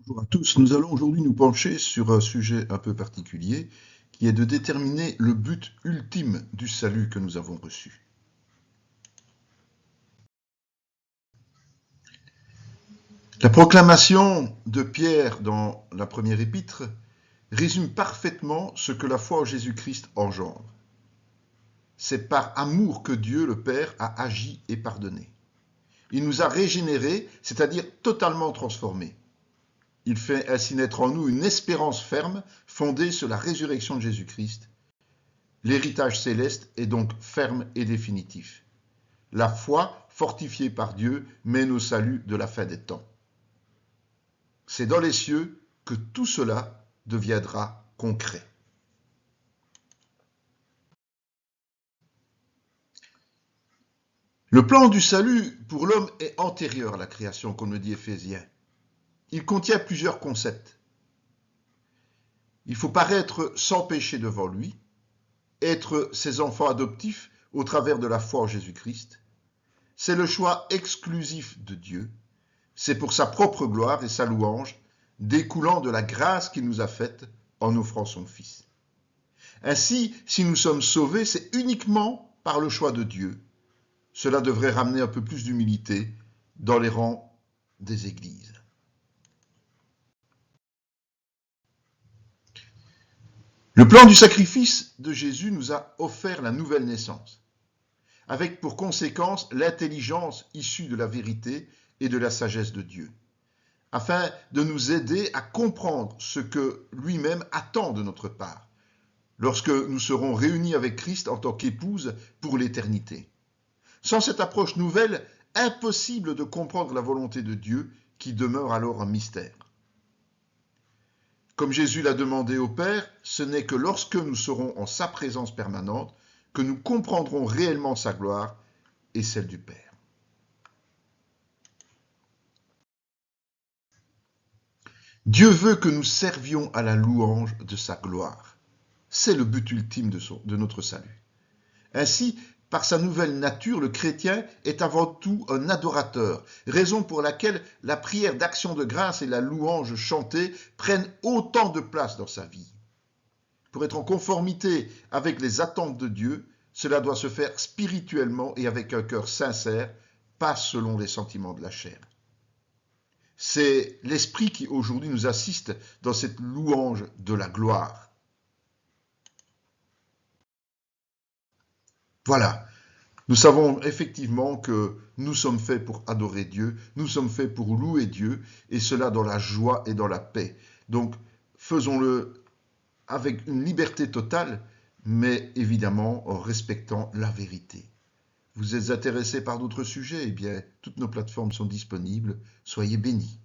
Bonjour à tous, nous allons aujourd'hui nous pencher sur un sujet un peu particulier qui est de déterminer le but ultime du salut que nous avons reçu. La proclamation de Pierre dans la première épître résume parfaitement ce que la foi en Jésus-Christ engendre. C'est par amour que Dieu le Père a agi et pardonné. Il nous a régénérés, c'est-à-dire totalement transformés. Il fait ainsi naître en nous une espérance ferme fondée sur la résurrection de Jésus-Christ. L'héritage céleste est donc ferme et définitif. La foi, fortifiée par Dieu, mène au salut de la fin des temps. C'est dans les cieux que tout cela deviendra concret. Le plan du salut pour l'homme est antérieur à la création, comme le dit Éphésiens. Il contient plusieurs concepts. Il faut paraître sans péché devant lui, être ses enfants adoptifs au travers de la foi en Jésus-Christ. C'est le choix exclusif de Dieu. C'est pour sa propre gloire et sa louange, découlant de la grâce qu'il nous a faite en offrant son Fils. Ainsi, si nous sommes sauvés, c'est uniquement par le choix de Dieu. Cela devrait ramener un peu plus d'humilité dans les rangs des églises. Le plan du sacrifice de Jésus nous a offert la nouvelle naissance, avec pour conséquence l'intelligence issue de la vérité et de la sagesse de Dieu, afin de nous aider à comprendre ce que lui-même attend de notre part, lorsque nous serons réunis avec Christ en tant qu'épouse pour l'éternité. Sans cette approche nouvelle, impossible de comprendre la volonté de Dieu qui demeure alors un mystère. Comme Jésus l'a demandé au Père, ce n'est que lorsque nous serons en sa présence permanente que nous comprendrons réellement sa gloire et celle du Père. Dieu veut que nous servions à la louange de sa gloire. C'est le but ultime de notre salut. Ainsi, par sa nouvelle nature, le chrétien est avant tout un adorateur, raison pour laquelle la prière d'action de grâce et la louange chantée prennent autant de place dans sa vie. Pour être en conformité avec les attentes de Dieu, cela doit se faire spirituellement et avec un cœur sincère, pas selon les sentiments de la chair. C'est l'Esprit qui aujourd'hui nous assiste dans cette louange de la gloire. Voilà, nous savons effectivement que nous sommes faits pour adorer Dieu, nous sommes faits pour louer Dieu, et cela dans la joie et dans la paix. Donc, faisons-le avec une liberté totale, mais évidemment en respectant la vérité. Vous êtes intéressé par d'autres sujets? Eh bien, toutes nos plateformes sont disponibles. Soyez bénis.